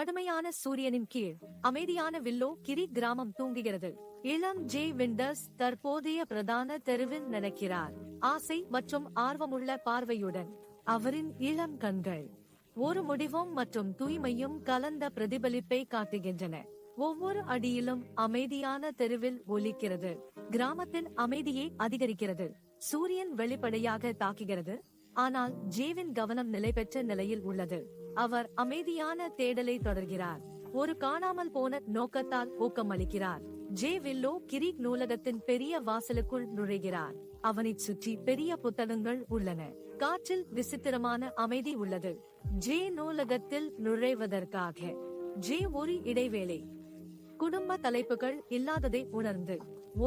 கடுமையான சூரியனின் கீழ் அமைதியான வில்லோ கிரி கிராமம் தூங்குகிறது. இளம் ஜே விண்டர்ஸ் தற்போதைய பிரதான தெருவில் நடக்கிறார். ஆசை மற்றும் ஆர்வமுள்ள பார்வையுடன் அவரின் இளம் கண்கள் ஒரு முடிவும் மற்றும் தூய்மையும் கலந்த பிரதிபலிப்பை காட்டுகின்றன. ஒவ்வொரு அடியிலும் அமைதியான தெருவில் ஒலிக்கிறது. கிராமத்தின் அமைதியை அதிகரிக்கிறது. சூரியன் வெளிப்படையாக தாக்குகிறது, ஆனால் ஜேவின் கவனம் நிலை பெற்ற நிலையில் உள்ளது. அவர் அமைதியான தேடலை தொடர்கிறார். ஒரு காணாமல் போன நோக்கத்தால் ஊக்கமளிக்கிறார். ஜே வில்லோ கிரீக் நூலகத்தின் பெரிய வாசலுக்குள் நுழைகிறார். அவனைச் சுற்றி பெரிய புத்தகங்கள் உள்ளன. காற்றில் விசித்திரமான அமைதி உள்ளது. ஜே நூலகத்தில் நுழைவதற்காக ஜே ஒரு இடைவேளை குடும்ப தலைப்புகள் இல்லாததை உணர்ந்து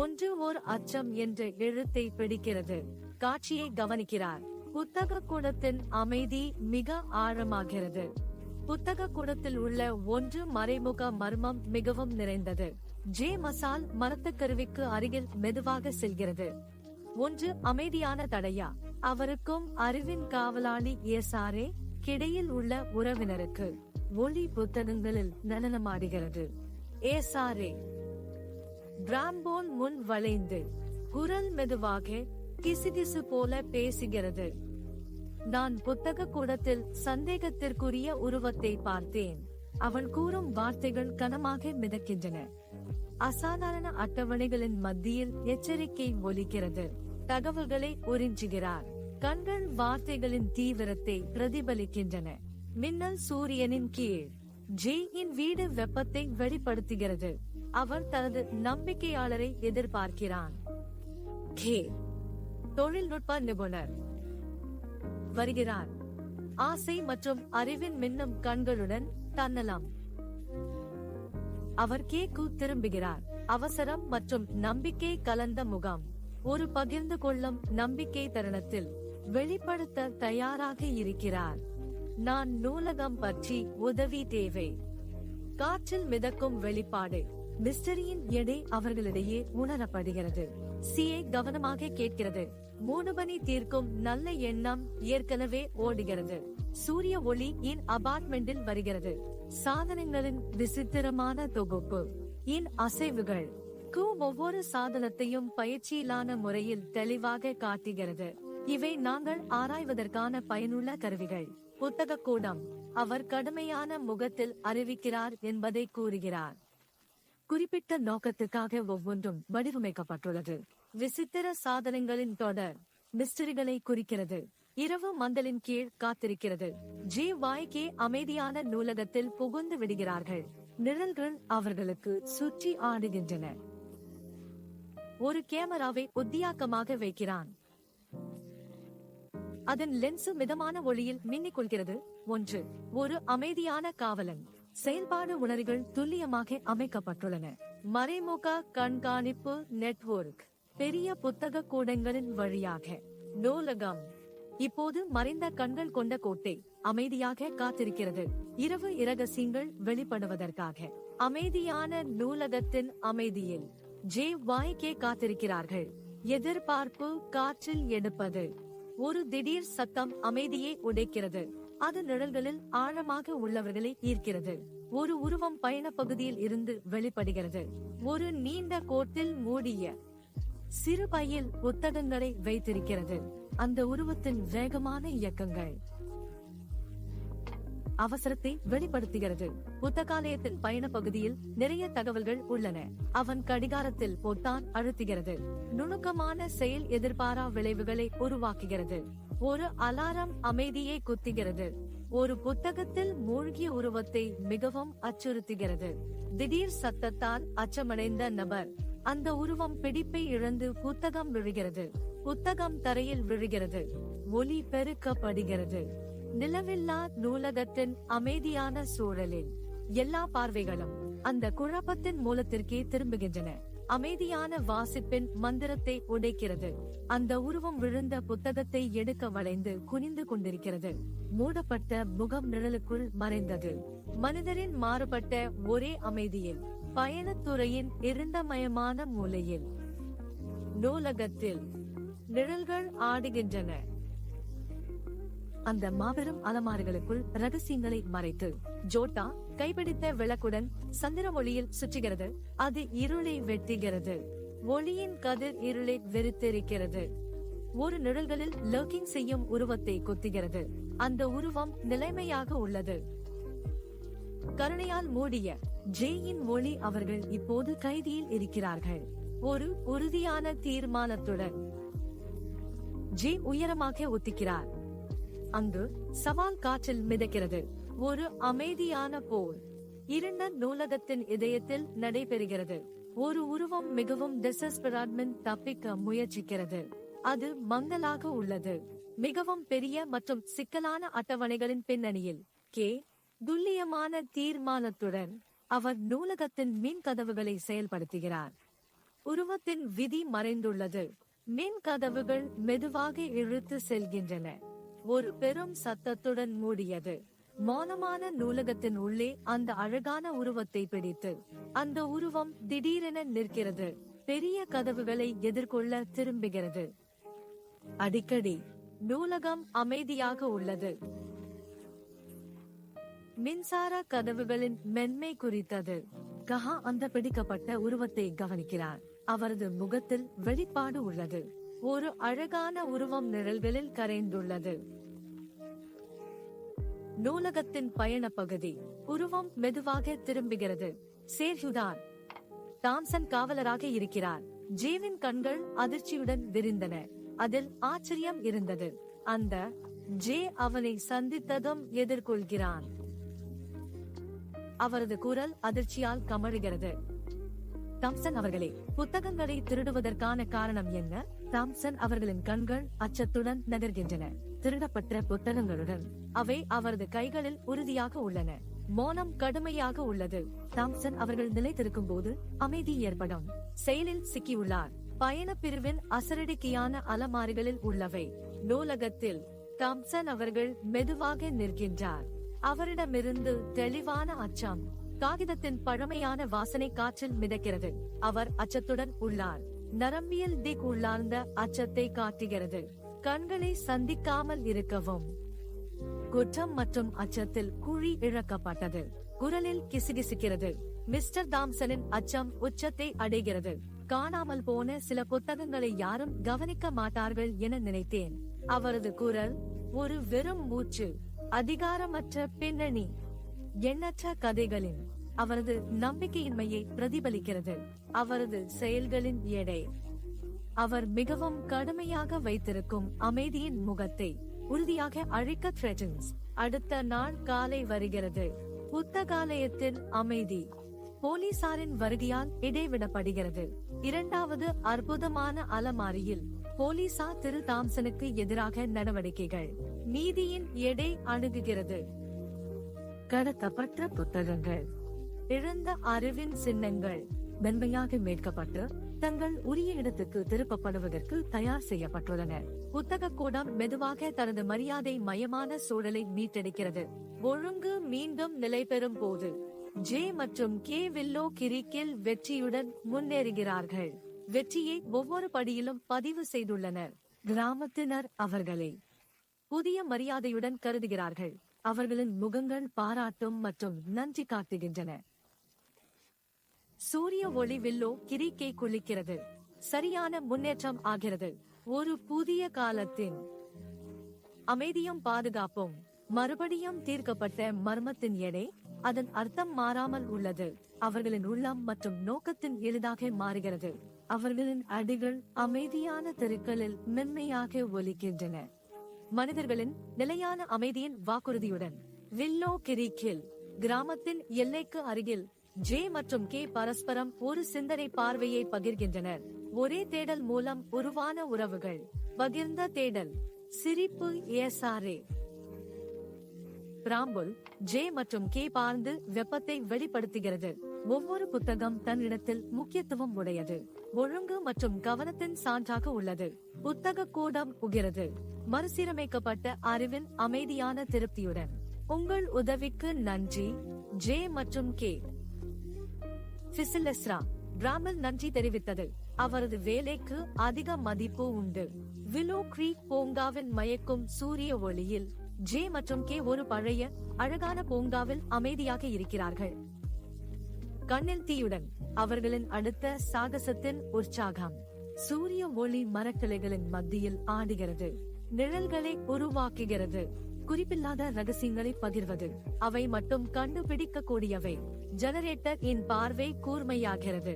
ஒன்று ஓர் அச்சம் என்ற எழுத்தை பிடிக்கிறது. காட்சியை கவனிக்கிறார். புத்தக கூடத்தின் அமைதி மிக ஆழமாகிறது. புத்தக கூடத்தில் உள்ள ஒன்று மறைமுக மர்மம் மிகவும் நிறைந்தது. ஜே மசால் மரத்துக்கருவிக்கு அருகில் மெதுவாக செல்கிறது. ஒன்று அமைதியான தடையா? அவருக்கும் அறிவின் காவலாளி ஏசாரே கிடையில் உள்ள உறவினருக்கு ஒளி புத்தகங்களில் நடனமாடுகிறது. ஏசாரே பிராம்போன் முன் வளைந்து குரல் மெதுவாக கிசுகிசு போல பேசுகிறது. நான் புத்தக கூடத்தில் சந்தேகத்திற்குரிய உருவத்தை பார்த்தேன். அவன் கூறும் வார்த்தைகள் கனமாக மிதக்கின்றன. அசாதாரண அட்டவணைகளின் மத்தியில் எச்சரிக்கை ஒலிக்கிறது. தகவல்களை உறிஞ்சுகிறார். கண்கள் வார்த்தைகளின் தீவிரத்தை பிரதிபலிக்கின்றன. மின்னல் சூரியனின் கீழ் ஜேயின் வீடு வெப்பத்தை வெளிப்படுத்துகிறது. அவர் தனது நம்பிக்கையாளரை எதிர்பார்க்கிறான். தொழில்நுட்ப நிபுணர் வருகிறார். ஆசை மற்றும் அறிவின் மின்னும் கண்களுடன் தன்னலம். அவர் கேக்கு திரும்புகிறார். அவசரம் மற்றும் நம்பிக்கை கலந்த முகம். ஒரு பகிர்ந்து கொள்ளும் நம்பிக்கை தருணத்தில் வெளிப்படுத்த தயாராக இருக்கிறார். நான் நூலகம் பற்றி உதவி தேவை. காற்றில் மிதக்கும் வெளிப்பாடு. மிஸ்டரியின் எடை அவர்களிடையே உணரப்படுகிறது. சியை கவனமாக கேட்கிறது. மூடுபனி தீர்க்கும் நல்ல எண்ணம் ஏற்கனவே ஓடுகிறது. சூரிய ஒளி இன் அபார்ட்மெண்டில் வருகிறது. சாதனங்களின் விசித்திரமான தொகுப்பு. இன் அசைவுகள் ஒவ்வொரு சாதனத்தையும் பயிற்சியிலான முறையில் தெளிவாக காட்டுகிறது. இவை நாங்கள் ஆராய்வதற்கான பயனுள்ள கருவிகள். புத்தக கூடம். அவர் கடுமையான முகத்தில் அறிவிக்கிறார் என்பதை கூறுகிறார். குறிப்பிட்ட நோக்கத்துக்காக ஒவ்வொன்றும் வடிவமைக்கப்பட்டுள்ளது. விசித்திர சாதனங்களின் தொடர் மிஸ்டரிகளை குறிக்கிறது. இரவு மந்தலின் கீழ் காத்திருக்கிறது. ஜே வாய்க்கே அமைதியான நூலகத்தில் புகுந்து விடுகிறார்கள். நிழல்கள் அவர்களுக்கு சுற்றி ஆடுகின்றன. ஒரு கேமராவை உத்தியாக்கமாக வைக்கிறான். அதன் லென்ஸ் மிதமான ஒளியில் மின்னிக் கொள்கிறது. ஒன்று ஒரு அமைதியான காவலன். செயல்பாடு உணரிகள் துல்லியமாக அமைக்கப்பட்டுள்ளன. மறைமுக கண்காணிப்பு நெட்வொர்க். பெரிய புத்தக கூடங்களின் வழியாக நூலகம். இப்போது மறைந்த கண்கள் கொண்ட கோட்டை அமைதியாக காத்திருக்கிறது. இரவு இரகசியங்கள் வெளிப்படுவதற்காக அமைதியான நூலகத்தின் அமைதியில் ஜே வாய்க்கே காத்திருக்கிறார்கள். எதிர்பார்ப்பு காற்றில் எடுப்பது. ஒரு திடீர் சத்தம் அமைதியை உடைக்கிறது. அது நிழல்களில் ஆழமாக உள்ளவர்களை ஈர்க்கிறது. ஒரு உருவம் பயண பகுதியில் இருந்து வெளிப்படுகிறது. ஒரு நீண்ட கோட்டில் மூடிய சிறு பையில் புத்தகங்களை வைத்திருக்கிறது. அந்த உருவத்தின் வேகமான இயக்கங்கள் அவசரத்தை வெளிப்படுத்துகிறது. புத்தகாலயத்தின் பயண பகுதியில் நிறைய தகவல்கள் உள்ளன. அவன் கடிகாரத்தில் பொத்தான் அழுத்துகிறது. நுணுக்கமான செயல் எதிர்பாரா விளைவுகளை உருவாக்குகிறது. ஒரு அலாரம் அமைதியை குத்துகிறது. ஒரு புத்தகத்தில் மூழ்கிய உருவத்தை மிகவும் அச்சுறுத்துகிறது. திடீர் சத்தத்தால் அச்சமடைந்த நபர். அந்த உருவம் பிடிப்பை இழந்து புத்தகம் விழுகிறது. புத்தகம் தரையில் விழுகிறது. ஒலி பெருக்கப்படுகிறது. நிலவில்லா நூலகத்தின் அமைதியான சூழலில் எல்லா பார்வைகளும் அந்த குழப்பத்தின் மூலத்திற்கே திரும்புகின்றன. அமைதியான வாசிப்பின் மந்திரத்தை உடைக்கிறது. அந்த உருவம் விழுந்த புத்தகத்தை எடுக்க வளைந்து குனிந்து கொண்டிருக்கிறது. மூடப்பட்ட முகம் நிழலுக்குள் மறைந்தது. மனிதரின் மாறுபட்ட ஒரே அமைதியில் பயணத்துறையின் இருண்டமயமான மூலையில் நூலகத்தில் நிழல்கள் ஆடுகின்றன. அந்த மாபெரும் அலமாரிகளுக்குள் ரகசியங்களை மறைத்து ஜோட்டா கைப்பிடித்த விளக்குடன் சந்திர ஒளியில் சுற்றுகிறது. அது இருளை வெட்டுகிறது. ஒளியின் கதிர் இருளை வெறுத்திருக்கிறது. ஒரு நிழல்களில் லர்க்கிங் செய்யும் உருவத்தை கொத்துகிறது. அந்த உருவம் நிலைமையாக உள்ளது. கருணையால் மூடிய ஜேயின் ஒளி. அவர்கள் இப்போது கைதியில் இருக்கிறார்கள். ஒரு உறுதியான தீர்மானத்துடன் ஜே உயரமாக ஒத்திக்கிறார். அங்கு சவால் காற்றில் மிதக்கிறது. ஒரு அமைதியான போர் இருண்ட நூலகத்தின் இதயத்தில் நடைபெறுகிறது. ஒரு உருவம் மிகவும் டிசஸ்பெராட்மென் தப்பிக்க முயற்சிக்கிறது. அது மங்கலாக உள்ளது. மிகவும் பெரிய மற்றும் சிக்கலான அட்டவணைகளின் பின்னணியில் கே துல்லியமான தீர்மானத்துடன் அவர் நூலகத்தின் மின் கதவுகளை செயல்படுத்துகிறார். உருவத்தின் விதி மறைந்துள்ளது. மின் கதவுகள் மெதுவாக இழுத்து செல்கின்றன. ஒரு பெரும் சத்தத்துடன் மூடியது. மௌனமான நூலகத்தின் உள்ளே அந்த அழகான உருவத்தை பிடித்து அந்த உருவம் திடீரென நிற்கிறது. பெரிய கதவுகளை எதிர்கொள்ள திரும்புகிறது. அடிக்கடி நூலகம் அமைதியாக உள்ளது. மின்சார கதவுகளின் மென்மை குறித்தது. கஹா அந்த பிடிக்கப்பட்ட உருவத்தை கவனிக்கிறார். அவரது முகத்தில் வெளிப்பாடு உள்ளது. ஒரு அழகான உருவம் நிழல்களில் கரைந்துள்ளது. நூலகத்தின் பயண பகுதி. உருவம் மெதுவாக திரும்புகிறது. சேர்ஹுதான் தாம்சன் காவலராக இருக்கிறார். ஜேவின் கண்கள் அதிர்ச்சியுடன் விரிந்தன. அதில் ஆச்சரியம் இருந்தது. அந்த ஜே அவனை சந்தித்ததும் எதிர்கொள்கிறான். அவரது குரல் அதிர்ச்சியால் கமழுகிறது. தாம்சன் அவர்களே, புத்தகங்களை திருடுவதற்கான காரணம் என்ன? தாம்சன் அவர்களின் கண்கள் அச்சத்துடன் நகர்கின்றன. திருடப்பட்ட புத்தகங்களுடன் அவை அவரது கைகளில் உறுதியாக உள்ளன. மௌனம் கடுமையாக உள்ளது. தாம்சன் அவர்கள் நிலைத்திருக்கும் போது அமைதி ஏற்படும். செயலில் சிக்கியுள்ளார். பயண பிரிவின் அசரடிக்கையான அலமாரிகளில் உள்ளவை. நூலகத்தில் தாம்சன் அவர்கள் மெதுவாக நிற்கின்றார். அவரிடமிருந்து தெளிவான அச்சம். காகிதத்தின் பழமையான வாசனை காற்றில் மிதக்கிறது. அவர் அச்சத்துடன் உள்ளார். நரம்பியல் திக் உள்ளார்ந்த அச்சத்தை காட்டுகிறது. கண்களை சந்திக்காமல் இருக்கவும். குற்றம் மற்றும் அச்சத்தில் குழி இழக்கப்பட்டது. குரலில் கிசுகிசுக்கிறது. மிஸ்டர் தாம்சனின் அச்சம் உச்சத்தை அடைகிறது. காணாமல் போன சில புத்தகங்களை யாரும் கவனிக்க மாட்டார்கள் என நினைத்தேன். அவரது குரல் ஒரு வெறும் மூச்சு. அதிகாரமற்ற பின்னணி. எண்ணற்ற கதைகளின் அவரது நம்பிக்கையின்மையை பிரதிபலிக்கிறது. அவரது செயல்களின் எடை. அவர் மிகவும் கடுமையாக வைத்திருக்கும் அமைதியின் முகத்தை உறுதியாக அழிக்க த்ரெட்டன்ஸ். அடுத்த நாள் காலை வருகிறது. புத்தகாலயத்தில் அமைதி. போலீசாரின் வருகையால் இடைவிடப்படுகிறது. இரண்டாவது அற்புதமான அலமாரியில் போலீசார் திரு தாம்சனுக்கு எதிராக நடவடிக்கைகள். நீதியின் எடை அணுகுகிறது. கடத்தப்பட்ட புத்தகங்கள். இழந்த அறிவின் சின்னங்கள் மென்மையாக மீட்கப்பட்டு தங்கள் உரிய இடத்துக்கு திருப்பப்படுவதற்கு தயார் செய்யப்பட்டுள்ளன. புத்தக கூடம் மெதுவாக தனது மரியாதை மயமான சூழலை மீட்டெடுக்கிறது. ஒழுங்கு மீண்டும் நிலை பெறும் போது ஜே மற்றும் கே வில்லோ கிரிக்கில் வெற்றியுடன் முன்னேறுகிறார்கள். வெற்றியை ஒவ்வொரு படியிலும் பதிவு செய்துள்ளனர். கிராமத்தினர் அவர்களை புதிய மரியாதையுடன் கருதுகிறார்கள். அவர்களின் முகங்கள் பாராட்டும் மற்றும் நன்றி காட்டுகின்றன. சூரிய ஒளி வில்லோ கிரிக்கை குளிக்கிறது. சரியான முன்னேற்றம் ஆகிறது. ஒரு புதிய காலத்தின் அமைதியும் பாதுகாப்பும். மறுபடியும் தீர்க்கப்பட்ட மர்மத்தின் எடை. அதன் அர்த்தம் மாறாமல் உள்ளது. அவர்களின் உள்ளம் மற்றும் நோக்கத்தின் எளிதாக மாறுகிறது. அவர்களின் அடிகள் அமைதியான தெருக்களில் மென்மையாக ஒலிக்கின்றன. மனிதர்களின் நிலையான அமைதியின் வாக்குறுதியுடன் வில்லோ கிரிக்கில் கிராமத்தின் எல்லைக்கு அருகில் ஜே மற்றும் கே பரஸ்பரம் ஒரு சிந்தனை பார்வையை பகிர்கின்றனர். ஒரே தேடல் மூலம் உருவான உறவுகள். பகிர்ந்த தேடல். சிரிப்பு. ஏசாரே பிராம்புல். ஜே மற்றும் கே பார்ந்து வெப்பத்தை வெளிப்படுத்துகிறது. ஒவ்வொரு புத்தகம் தன்னிடத்தில் முக்கியத்துவம் உடையது. ஒழுங்கு மற்றும் கவனத்தின் சான்றாக உள்ளது. புத்தக கூடம் உகிறது. மறுசீரமைக்கப்பட்ட அறிவின் அமைதியான திருப்தியுடன். உங்கள் உதவிக்கு நன்றி ஜே மற்றும் கே. பிசிலெஸ்ரா. பிராமல் நன்றி தெரிவித்தது. அவரது வேலைக்கு அதிக மதிப்பு உண்டு. வில்லோ கிரீக் பூங்காவின் மயக்கும் சூரிய ஒளியில் ஜே மற்றும் கே ஒரு பழைய அழகான பூங்காவில் அமைதியாக இருக்கிறார்கள். கண்ணில் தீயுடன் அவர்களின் அடுத்த சாகசத்தின் உற்சாகம். சூரிய ஒளி மரக்கிளைகளின் மத்தியில் ஆடுகிறது, நிழல்களை உருவாக்குகிறது. குறிப்பில்லாத ரகசியங்களை பகிர்வது, அவை மட்டும் கண்டுபிடிக்க கூடியவை. ஜெனரேட்டர் இன் பார்வை கூர்மையாகிறது.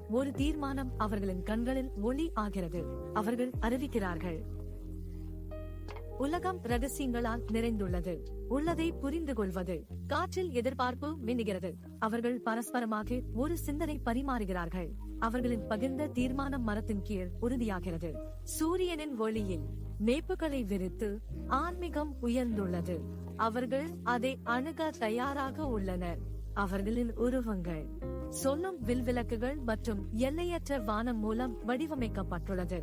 ஒரு தீர்மானம் அவர்களின் கண்களில் ஒளி ஆகிறது. அவர்கள் அறிவிக்கிறார்கள், உலகம் ரகசியங்களால் நிறைந்துள்ளது. உள்ளதை புரிந்து கொள்வது. காற்றில் எதிர்பார்ப்பு மின்னுகிறது. அவர்கள் பரஸ்பரமாக ஒரு சிந்தனை பரிமாறுகிறார்கள். அவர்களின் பகிர்ந்த தீர்மானம் மரத்தின் கீழ் உறுதியாகிறது. சூரியனின் ஒளியில் மேப்புகளை விரித்து ஆன்மீகம் உயர்ந்துள்ளது. அவர்கள் அதை அணுக தயாராக உள்ளனர். அவர்களின் உருவங்கள் சொல்லும் வில்விளக்குகள் மற்றும் எல்லையற்ற வானம் மூலம் வடிவமைக்கப்பட்டுள்ளது.